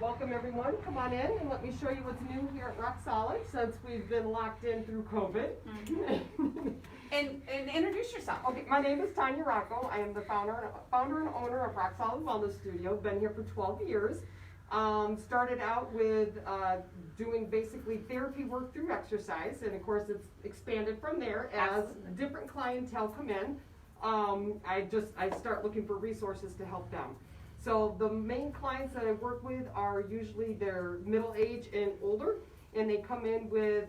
Welcome everyone, come on in and let me show you what's new here at Rock Solid since we've been locked in through COVID. And introduce yourself. Okay, my name is Tanya Rocco. I am the founder and owner of Rock Solid Wellness Studio. Been here for 12 years. Started out with doing basically therapy work through exercise, and of course it's expanded from there as different clientele come in. I start looking for resources to help them. So the main clients that I work with are usually they're middle age and older, and they come in with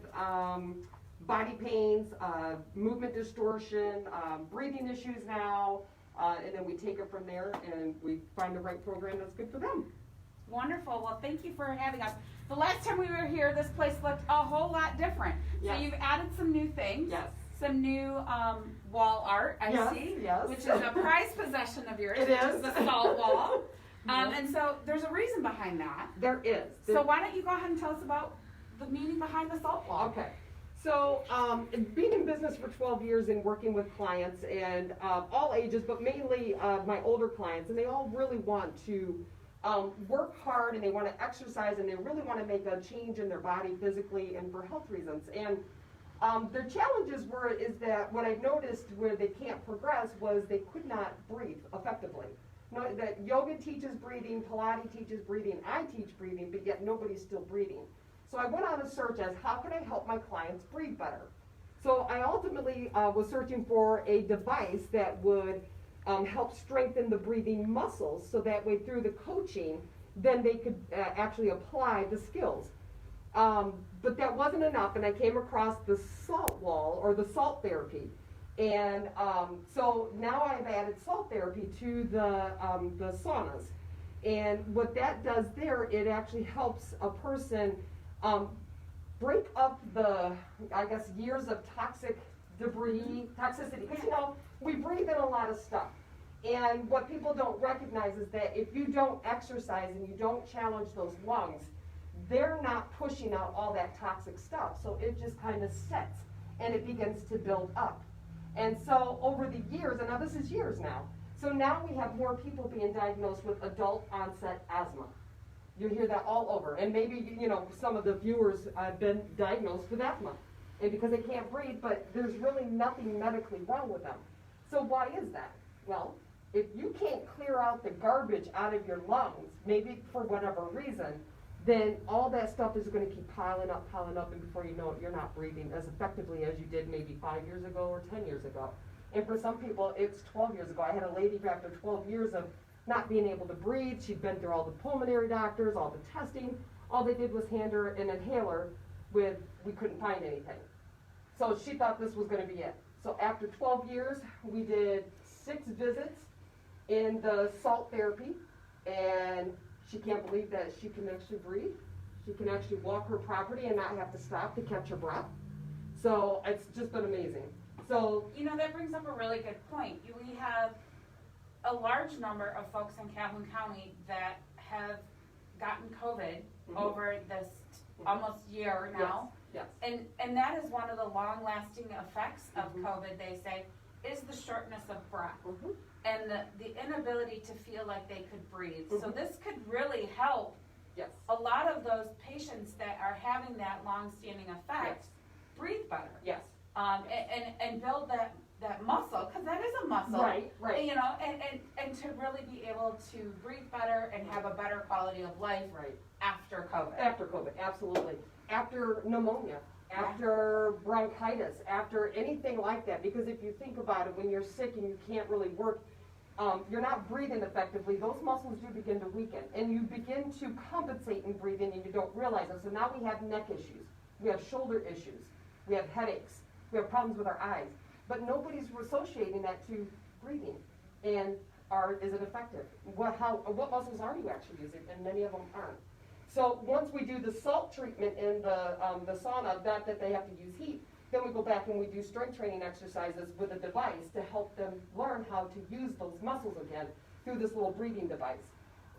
body pains, movement distortion, breathing issues now, and then we take it from there and we find the right program that's good for them. Wonderful. Well, thank you for having us. The last time we were here, this place looked a whole lot different. Yes. So you've added some new things. Yes. Some new wall art, I see, yes. which is a prized possession of yours, It which is. is the salt wall. And so there's a reason behind that. There is. So why don't you go ahead and tell us about the meaning behind the salt wall? Okay. So being in business for 12 years and working with clients and all ages, but mainly my older clients, and they all really want to work hard and they want to exercise and they really want to make a change in their body physically and for health reasons. And their challenges is that what I noticed where they can't progress was they could not breathe effectively. No, that yoga teaches breathing, Pilates teaches breathing, I teach breathing, but yet nobody's still breathing. So I went on a search as how can I help my clients breathe better? So I ultimately was searching for a device that would help strengthen the breathing muscles so that way through the coaching, then they could actually apply the skills. But that wasn't enough, and I came across the salt wall or the salt therapy. And so now I've added salt therapy to the saunas. And what that does there, it actually helps a person break up the, I guess, years of toxic debris, toxicity. Because, you know, we breathe in a lot of stuff. And what people don't recognize is that if you don't exercise and you don't challenge those lungs, they're not pushing out all that toxic stuff. So it just kind of sets and it begins to build up. And so over the years, and now this is years now, so now we have more people being diagnosed with adult onset asthma. You hear that all over. And maybe, you know, some of the viewers have been diagnosed with asthma. And because they can't breathe, but there's really nothing medically wrong with them. So why is that? Well, if you can't clear out the garbage out of your lungs, maybe for whatever reason, then all that stuff is going to keep piling up, and before you know it, you're not breathing as effectively as you did maybe 5 years ago or 10 years ago. And for some people, it's 12 years ago. I had a lady who after 12 years of not being able to breathe, she'd been through all the pulmonary doctors, all the testing. All they did was hand her an inhaler with, we couldn't find anything. So she thought this was going to be it. So after 12 years, we did 6 visits in the salt therapy, and she can't believe that she can actually breathe. She can actually walk her property and not have to stop to catch her breath. So it's just been amazing. So, you know, that brings up a really good point. We have a large number of folks in Calhoun County that have gotten COVID over this almost year now. Yes. And that is one of the long-lasting effects of COVID, they say, is the shortness of breath. And the inability to feel like they could breathe. So this could really help a lot of those patients that are having that long-standing effect breathe better. Yes. And build that muscle, because that is a muscle. Right. You know, and to really be able to breathe better and have a better quality of life after COVID. After COVID, absolutely. After pneumonia, after bronchitis, after anything like that. Because if you think about it, when you're sick and you can't really work, you're not breathing effectively, those muscles do begin to weaken. And you begin to compensate in breathing and you don't realize it. So now we have neck issues, we have shoulder issues, we have headaches, we have problems with our eyes. But nobody's associating that to breathing. And is it effective? What muscles are you actually using? And many of them aren't. So once we do the salt treatment in the sauna, that they have to use heat, then we go back and we do strength training exercises with a device to help them learn how to use those muscles again through this little breathing device.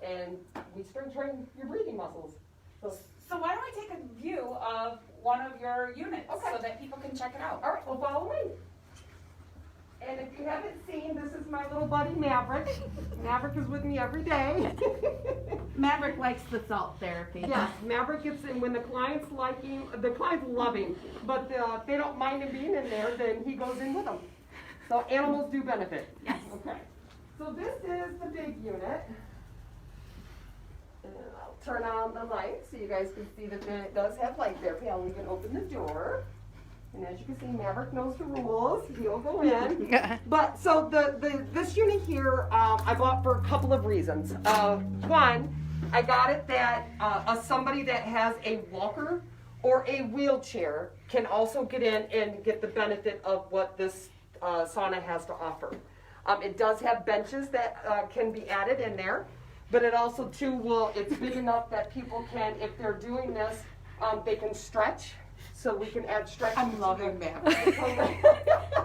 And we strength train your breathing muscles. So why don't we take a view of one of your units so that people can check it out? All right, well, follow me. And if you haven't seen, this is my little buddy Maverick. Maverick is with me every day. Maverick likes the salt therapy. Yes, Maverick gets in when the clients like him, the clients love him, but if they don't mind him being in there, then he goes in with them. So animals do benefit. Yes. Okay. So this is the big unit. And I'll turn on the light so you guys can see that it does have light therapy. I'll even open the door. And as you can see, Maverick knows the rules. He'll go in. But so this unit here, I bought for a couple of reasons. One, I got it that somebody that has a walker or a wheelchair can also get in and get the benefit of what this sauna has to offer. It does have benches that can be added in there, but it also too it's big enough that people can, if they're doing this, they can stretch. So we can add stretch. I'm loving Maverick.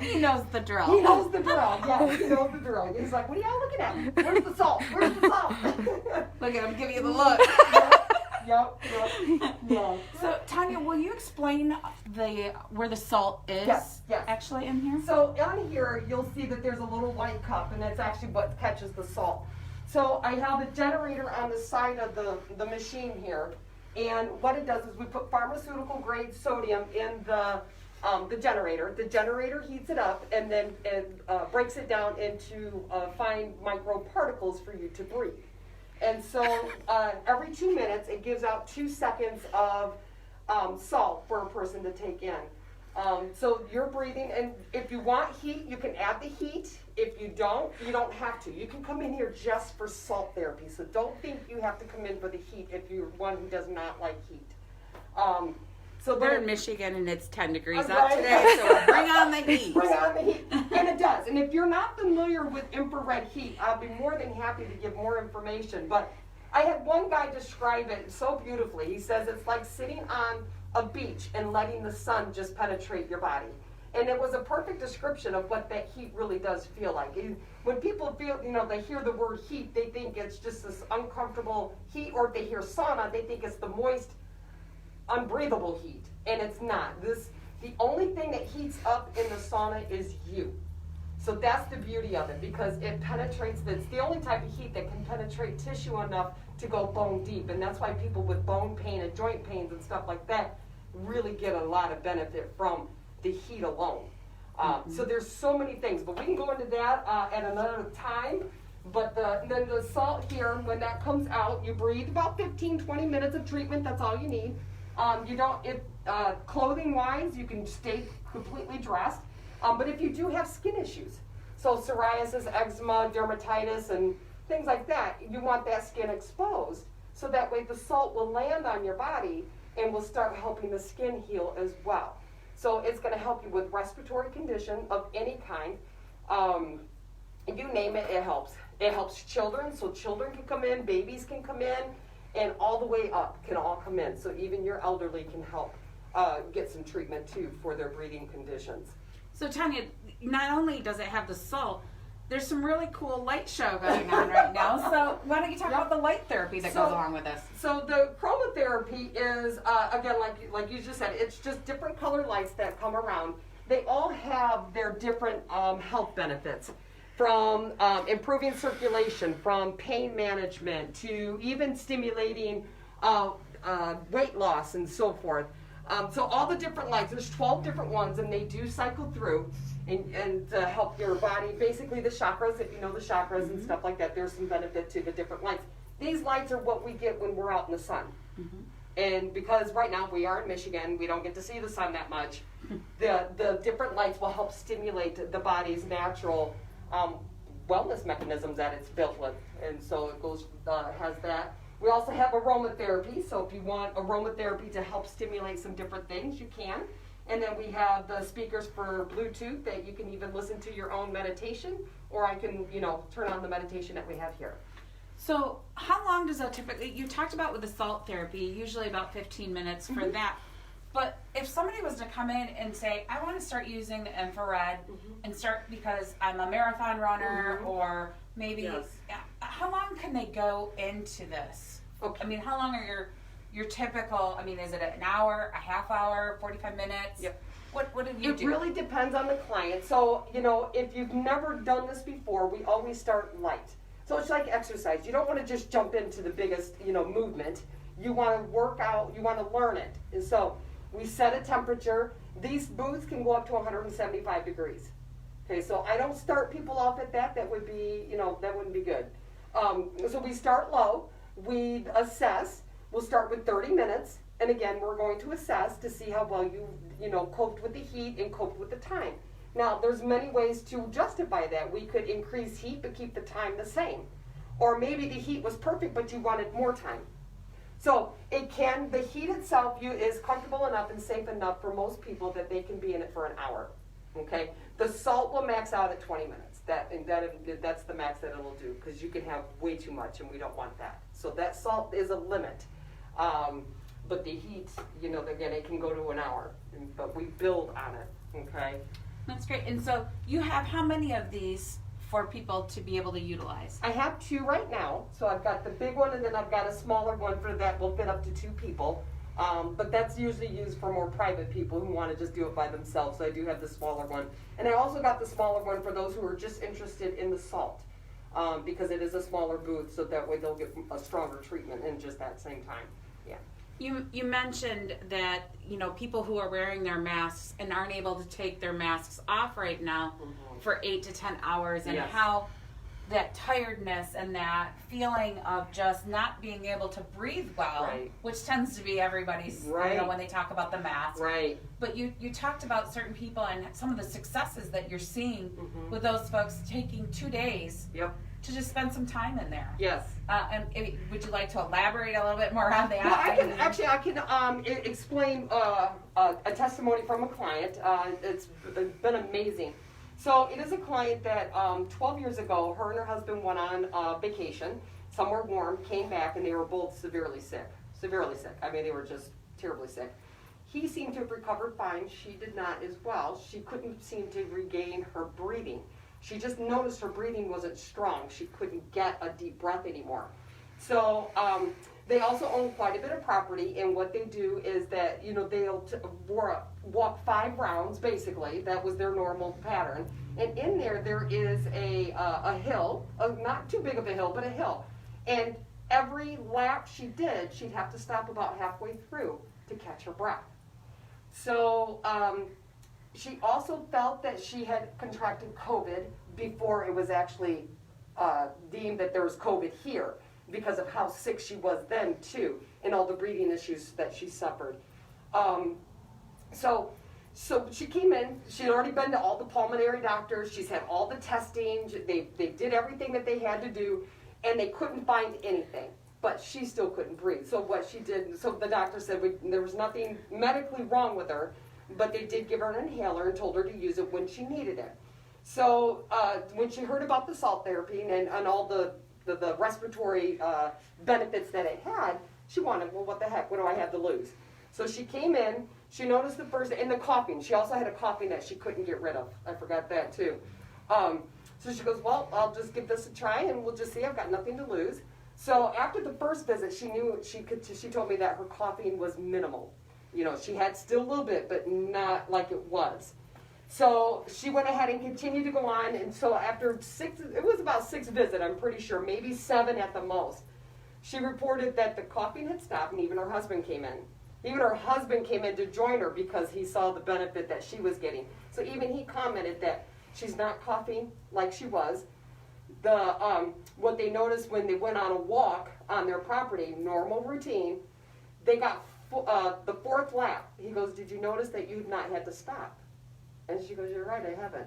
He knows the drill. He knows the drill. Yes, he knows the drill. He's like, what are y'all looking at? Where's the salt? Where's the salt? Look at him, give you the look. Yep. Yeah. So, Tanya, will you explain where the salt is Yes. actually in here? So on here, you'll see that there's a little white cup, and that's actually what catches the salt. So I have a generator on the side of the machine here. And what it does is we put pharmaceutical grade sodium in the generator. The generator heats it up and then it breaks it down into fine microparticles for you to breathe. And so every 2 minutes it gives out 2 seconds of salt for a person to take in. So you're breathing, and if you want heat, you can add the heat. If you don't have to. You can come in here just for salt therapy. So don't think you have to come in for the heat if you're one who does not like heat. So we're in Michigan and it's 10 degrees right. out today, so bring on the heat. Bring on the heat. And it does. And if you're not familiar with infrared heat, I'll be more than happy to give more information. But I had one guy describe it so beautifully. He says it's like sitting on a beach and letting the sun just penetrate your body. And it was a perfect description of what that heat really does feel like. When people feel, they hear the word heat, they think it's just this uncomfortable heat, or if they hear sauna, they think it's the moist, unbreathable heat. And it's not. The only thing that heats up in the sauna is you. So that's the beauty of it, because it penetrates, it's the only type of heat that can penetrate tissue enough to go bone deep. And that's why people with bone pain and joint pains and stuff like that really get a lot of benefit from the heat alone. So there's so many things, but we can go into that at another time. But then the salt here, when that comes out, you breathe about 15-20 minutes of treatment. That's all you need. Clothing wise, you can stay completely dressed. But if you do have skin issues, so psoriasis, eczema, dermatitis, and things like that, you want that skin exposed, so that way the salt will land on your body and will start helping the skin heal as well. So it's going to help you with respiratory condition of any kind. You name it, it helps. It helps children, so children can come in, babies can come in, and all the way up can all come in. So even your elderly can help get some treatment too for their breathing conditions. So Tanya, not only does it have the salt, there's some really cool light show going on right now. So why don't you talk about the light therapy that goes along with this? So the chromotherapy is, again, like you just said, it's just different color lights that come around. They all have their different health benefits, from improving circulation, from pain management, to even stimulating weight loss and so forth. So all the different lights, there's 12 different ones, and they do cycle through and help your body. Basically the chakras, if you know the chakras and stuff like that, there's some benefit to the different lights. These lights are what we get when we're out in the sun. And because right now we are in Michigan, we don't get to see the sun that much, the different lights will help stimulate the body's natural wellness mechanisms that it's built with. And so it goes, has that. We also have aromatherapy, so if you want aromatherapy to help stimulate some different things, you can. And then we have the speakers for Bluetooth that you can even listen to your own meditation, or I can, turn on the meditation that we have here. So how long does that typically, you talked about with the salt therapy, usually about 15 minutes for that. But if somebody was to come in and say, I want to start using the infrared and start because I'm a marathon runner or maybe, how long can they go into this? Okay. I mean, how long are your typical, is it an hour, a half hour, 45 minutes? Yep. What did you It do? really depends on the client. So, you know, if you've never done this before, we always start light. So it's like exercise. You don't want to just jump into the biggest, you know, movement. You want to work out, you want to learn it. And so we set a temperature. These booths can go up to 175 degrees. Okay, so I don't start people off at that. That would be, you know, that wouldn't be good. So we start low. We assess. We'll start with 30 minutes. And again, we're going to assess to see how well you know, coped with the heat and coped with the time. Now, there's many ways to justify that. We could increase heat but keep the time the same. Or maybe the heat was perfect but you wanted more time. So the heat itself is comfortable enough and safe enough for most people that they can be in it for an hour. Okay? The salt will max out at 20 minutes. That's the max that it'll do, because you can have way too much and we don't want that. So that salt is a limit. But the heat, you know, again, it can go to an hour, but we build on it, okay? That's great. And so you have how many of these for people to be able to utilize? I have 2 right now. So I've got the big one and then I've got a smaller one for that will fit up to 2 people. But that's usually used for more private people who want to just do it by themselves. So I do have the smaller one. And I also got the smaller one for those who are just interested in the salt. Because it is a smaller booth, so that way they'll get a stronger treatment in just that same time. Yeah. You mentioned that, you know, people who are wearing their masks and aren't able to take their masks off right now for 8 to 10 hours, and Yes. how that tiredness and that feeling of just not being able to breathe well, Right. which tends to be everybody's, you Right. know, when they talk about the mask. Right. But you talked about certain people and some of the successes that you're seeing with those folks taking 2 days Yep. to just spend some time in there. Yes. Would you like to elaborate a little bit more on that? Well, I can explain a testimony from a client. It's been amazing. So it is a client that 12 years ago, her and her husband went on vacation somewhere warm, came back, and they were both severely sick. Severely sick. I mean, they were just terribly sick. He seemed to have recovered fine. She did not as well. She couldn't seem to regain her breathing. She just noticed her breathing wasn't strong. She couldn't get a deep breath anymore. So they also own quite a bit of property, and what they do is that, you know, they'll walk 5 rounds, basically. That was their normal pattern. And in there is a hill, not too big of a hill, but a hill. And every lap she did, she'd have to stop about halfway through to catch her breath. So she also felt that she had contracted COVID before it was actually deemed that there was COVID here, because of how sick she was then too, and all the breathing issues that she suffered. So she came in, she had already been to all the pulmonary doctors, she's had all the testing, they did everything that they had to do, and they couldn't find anything. But she still couldn't breathe. So what she did, so the doctor said there was nothing medically wrong with her, but they did give her an inhaler and told her to use it when she needed it. So when she heard about the salt therapy and all the respiratory benefits that it had, she wanted, well, what the heck, what do I have to lose? So she came in, she noticed the first, and the coughing. She also had a coughing that she couldn't get rid of. I forgot that too. So she goes, well, I'll just give this a try and we'll just see, I've got nothing to lose. So after the first visit, she knew she told me that her coughing was minimal. You know, she had still a little bit, but not like it was. So she went ahead and continued to go on, and so after it was about 6 visits, I'm pretty sure, maybe 7 at the most, she reported that the coughing had stopped, and even her husband came in. Even her husband came in to join her because he saw the benefit that she was getting. So even he commented that she's not coughing like she was. What they noticed when they went on a walk on their property, normal routine, they got the 4th lap. He goes, did you notice that you've not had to stop? And she goes, you're right, I haven't.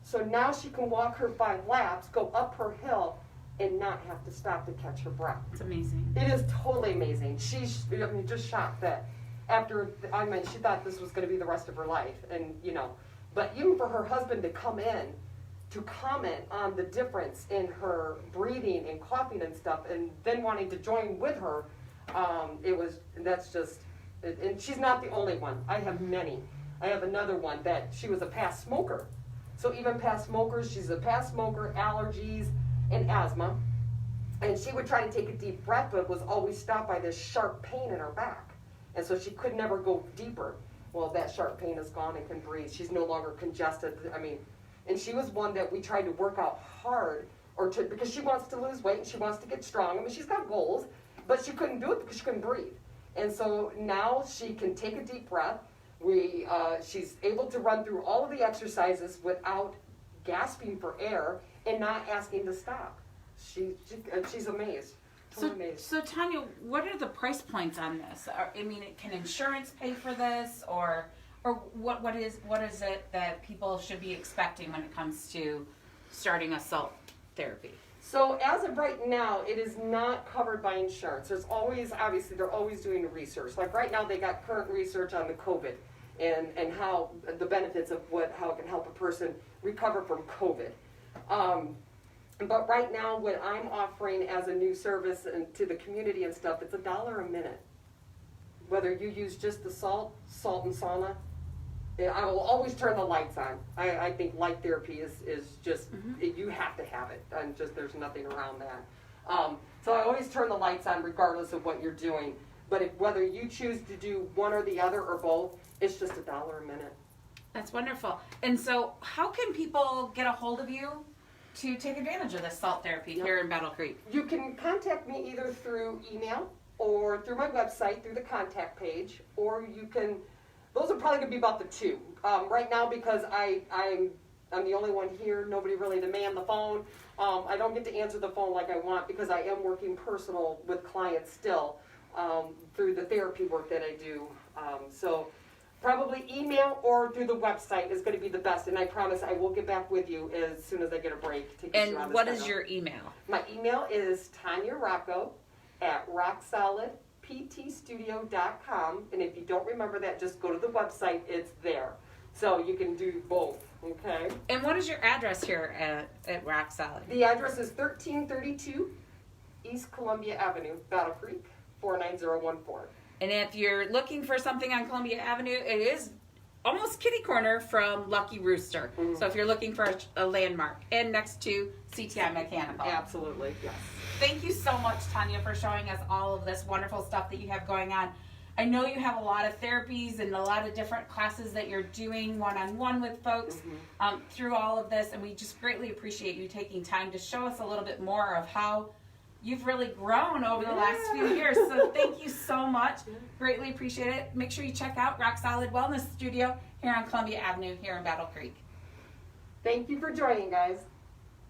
So now she can walk her 5 laps, go up her hill, and not have to stop to catch her breath. It's amazing. It is totally amazing. She's just shocked that she thought this was going to be the rest of her life. And, you know, but even for her husband to come in to comment on the difference in her breathing and coughing and stuff, and then wanting to join with her, and she's not the only one. I have many. I have another one that she was a past smoker. So even past smokers, she's a past smoker, allergies, and asthma. And she would try to take a deep breath, but was always stopped by this sharp pain in her back. And so she could never go deeper. Well, that sharp pain is gone and can breathe. She's no longer congested. I mean, and she was one that we tried to work out hard, because she wants to lose weight and she wants to get strong. I mean, she's got goals, but she couldn't do it because she couldn't breathe. And so now she can take a deep breath. She's able to run through all of the exercises without gasping for air and not asking to stop. She's amazed. Totally amazed. So Tanya, what are the price points on this? I mean, can insurance pay for this, or what is it that people should be expecting when it comes to starting a salt therapy? So as of right now, it is not covered by insurance. There's always, obviously, they're always doing the research. Like right now, they got current research on the COVID and how the benefits of how it can help a person recover from COVID. But right now, what I'm offering as a new service and to the community and stuff, it's $1 a minute. Whether you use just the salt and sauna, I will always turn the lights on. I think light therapy is just, you have to have it. And just, there's nothing around that. So I always turn the lights on regardless of what you're doing. But whether you choose to do one or the other or both, it's just $1 a minute. That's wonderful. And so how can people get a hold of you to take advantage of this salt therapy here in Battle Creek? You can contact me either through email or through my website, through the contact page, or you can, those are probably going to be about the two. Right now, because I'm the only one here, nobody really to man the phone. I don't get to answer the phone like I want because I am working personal with clients still through the therapy work that I do. So probably email or through the website is going to be the best, and I promise I will get back with you as soon as I get a break to get you on And the what schedule. is your email? My email is Tanya Rocco at rocksolidptstudio.com, and if you don't remember that, just go to the website, it's there. So you can do both, okay? And what is your address here at Rock Solid? The address is 1332 East Columbia Avenue, Battle Creek, 49014. And if you're looking for something on Columbia Avenue, it is almost kitty corner from Lucky Rooster. Mhm. So if you're looking for a landmark, and next to CTI Mechanical. Absolutely, yes. Thank you so much, Tanya, for showing us all of this wonderful stuff that you have going on. I know you have a lot of therapies and a lot of different classes that you're doing one-on-one with folks through all of this, and we just greatly appreciate you taking time to show us a little bit more of how you've really grown over the last few years. So thank you so much. Greatly appreciate it. Make sure you check out Rock Solid Wellness Studio here on Columbia Avenue here in Battle Creek. Thank you for joining, guys.